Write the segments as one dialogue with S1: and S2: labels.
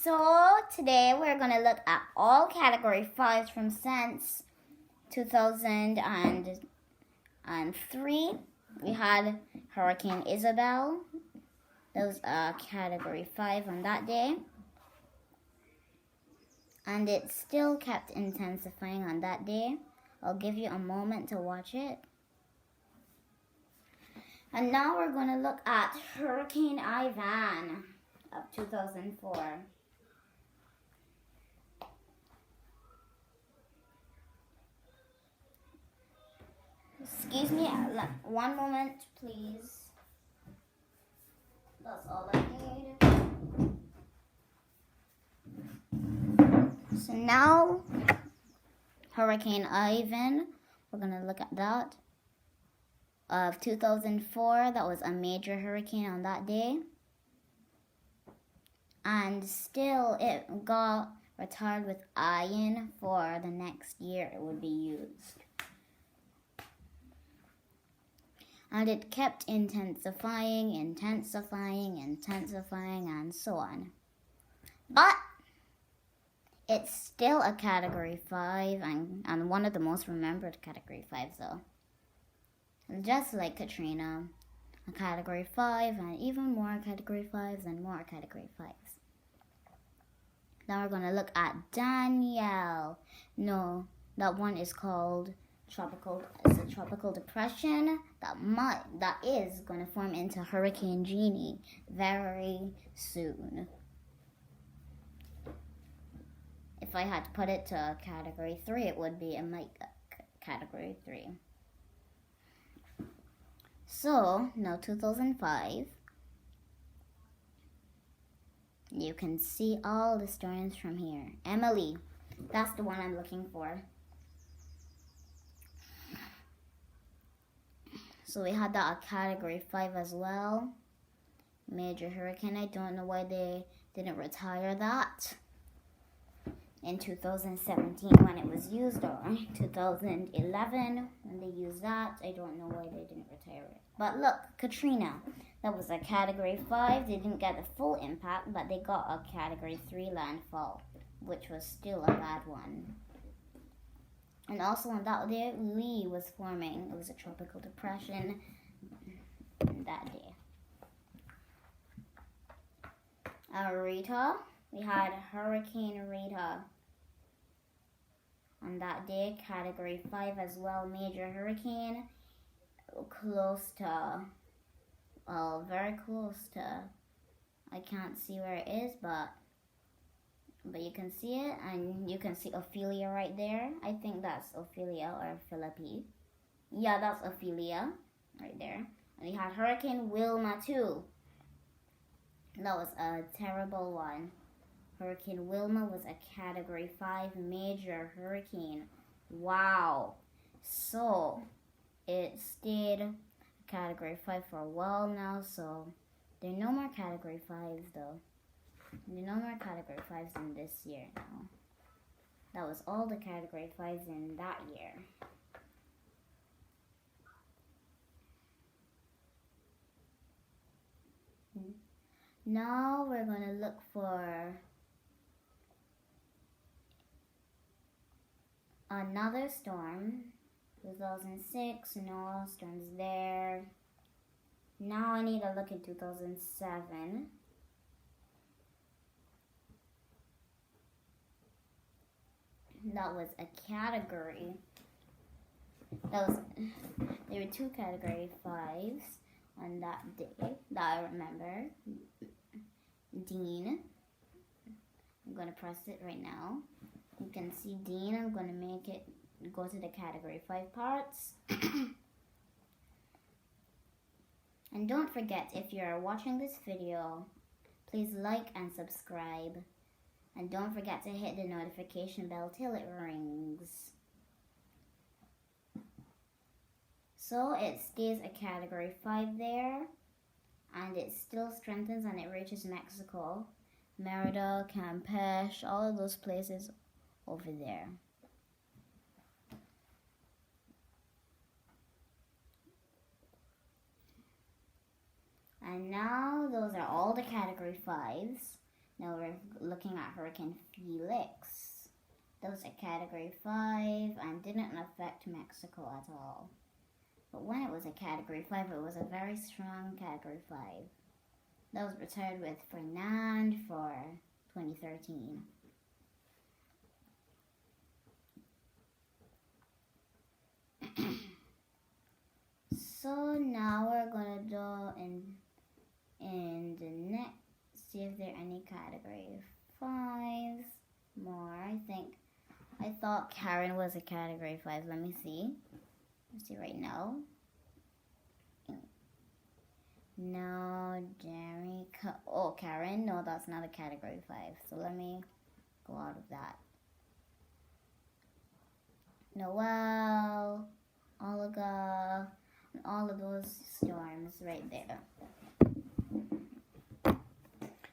S1: So today we're gonna look at all Category 5s from since 2003. We had Hurricane Isabel. That was a Category 5 on that day. And it still kept intensifying on that day. I'll give you a moment to watch it. And now we're going to look at Hurricane Ivan of 2004. Excuse me, one moment, please. That's all I need. So now, Hurricane Ivan, we're going to look at that. Of 2004, that was a major hurricane on that day. And still, it got retired with iron for the next year it would be used. And it kept intensifying, and so on. But it's still a Category 5 and one of the most remembered Category 5s though. Just like Katrina, a Category 5 and even more Category 5s and more Category 5s. Now we're going to look at Danielle. No, that one is called tropical. It's a tropical depression that is going to form into Hurricane Jeannie very soon. If I had to put it to Category 3, it would be a Category 3. So, now 2005, you can see all the storms from here. Emily, that's the one I'm looking for. So we had that a Category 5 as well. Major hurricane. I don't know why they didn't retire that in 2017 when it was used, or 2011 when they used that. I don't know why they didn't retire it. But look, Katrina, that was a Category 5. They didn't get the full impact, but they got a Category 3 landfall, which was still a bad one. And also on that day, Lee was forming. It was a tropical depression that day. Rita, we had Hurricane Rita. On that day, Category 5 as well, major hurricane, very close to, I can't see where it is, but you can see it, and you can see Ophelia right there. I think that's Ophelia or Philippi. Yeah, that's Ophelia right there. And we had Hurricane Wilma too. That was a terrible one. Hurricane Wilma was a Category 5 major hurricane. Wow. So, it stayed a Category 5 for a while now, so there are no more Category 5s though. There are no more Category 5s in this year now. That was all the Category 5s in that year. Now we're going to look for another storm. 2006, no storms there. Now I need to look at 2007. That was a category. There were two Category 5s on that day that I remember. Dean. I'm going to press it right now. You can see Dean. I'm going to make it go to the Category 5 parts. And don't forget, if you're watching this video, please like and subscribe. And don't forget to hit the notification bell till it rings. So it stays a Category 5 there. And it still strengthens and it reaches Mexico. Merida, Campeche, all of those places over there. And now those are all the Category 5s. Now we're looking at Hurricane Felix. That was a Category 5 and didn't affect Mexico at all. But when it was a Category 5, it was a very strong Category 5. That was retired with Fernand for 2013. So now we're gonna do in the next, see if there are any Category 5s more. I thought Karen was a Category 5. Let me see. Let's see right now. No, Jerry. Oh, Karen. No, that's not a Category 5. So let me go out of that. Noel, Olga, and all of those storms right there.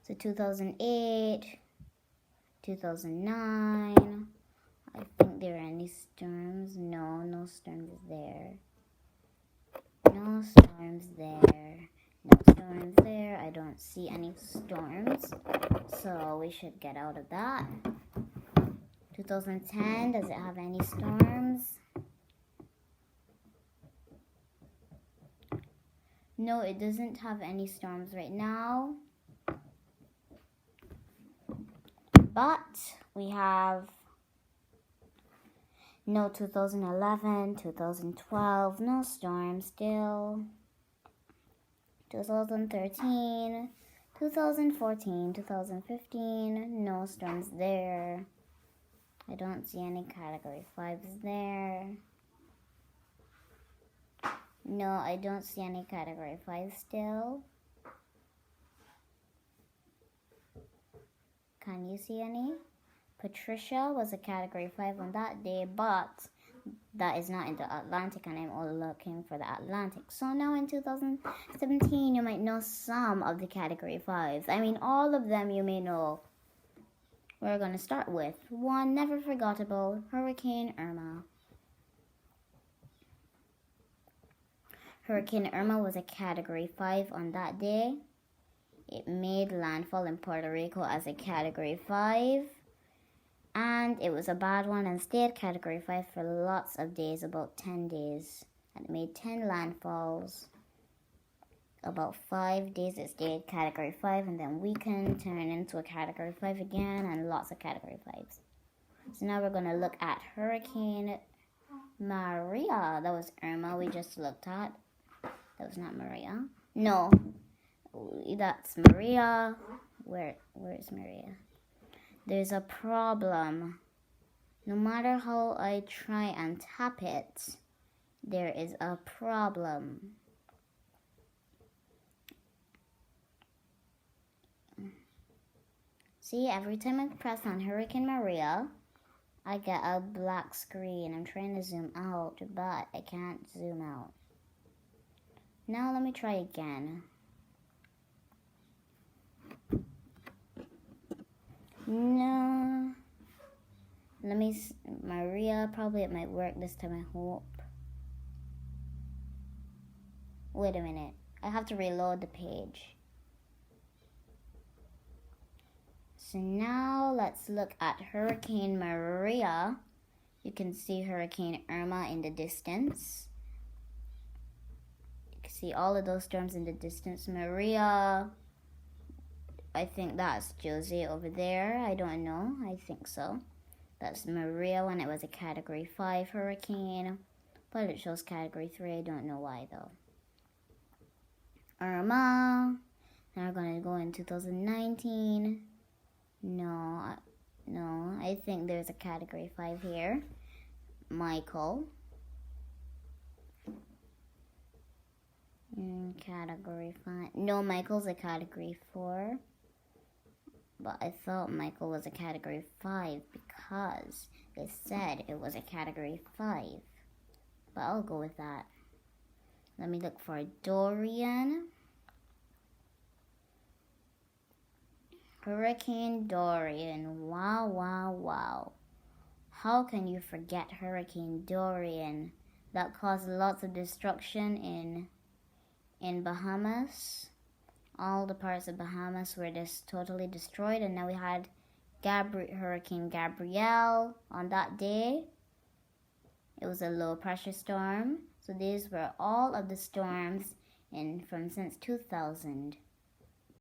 S1: So 2008, 2009. I think there are any storms. No storms there. No storms there. No storms there. I don't see any storms. So we should get out of that. 2010, does it have any storms? No, it doesn't have any storms right now. But we have no 2011, 2012, no storms still. 2013, 2014, 2015, no storms there. I don't see any Category 5s there. No, I don't see any Category 5s still. Can you see any? Patricia was a Category 5 on that day, but that is not in the Atlantic, and I'm all looking for the Atlantic. So now in 2017, you might know some of the Category 5s. I mean, all of them you may know. We're going to start with one never forgettable, Hurricane Irma. Hurricane Irma was a Category 5 on that day. It made landfall in Puerto Rico as a Category 5. And it was a bad one and stayed Category 5 for lots of days, about 10 days. And it made 10 landfalls. About 5 days it stayed Category 5 and then weakened, turned into a Category 5 again, and lots of Category 5s. So now we're going to look at Hurricane Maria. That was Irma we just looked at. That was not Maria. No, that's Maria. Where is Maria? There's a problem. No matter how I try and tap it, there is a problem. See, every time I press on Hurricane Maria, I get a black screen. I'm trying to zoom out, but I can't zoom out. Now let me try again. No. Maria, probably it might work this time, I hope. Wait a minute. I have to reload the page. So now let's look at Hurricane Maria. You can see Hurricane Irma in the distance. You can see all of those storms in the distance. Maria, I think that's Jose over there. I don't know. I think so. That's Maria when it was a Category 5 hurricane. But it shows Category 3. I don't know why though. Irma. Now we're going to go in 2019. No, I think there's a Category 5 here. Michael. Category 5. No, Michael's a Category 4. But I thought Michael was a Category 5 because they said it was a Category 5. But I'll go with that. Let me look for Dorian. Hurricane Dorian. Wow. How can you forget Hurricane Dorian? That caused lots of destruction in Bahamas. all the parts of Bahamas were just totally destroyed. And then we had Hurricane Gabrielle on that day. It was a low pressure storm. So these were all of the storms from since 2000.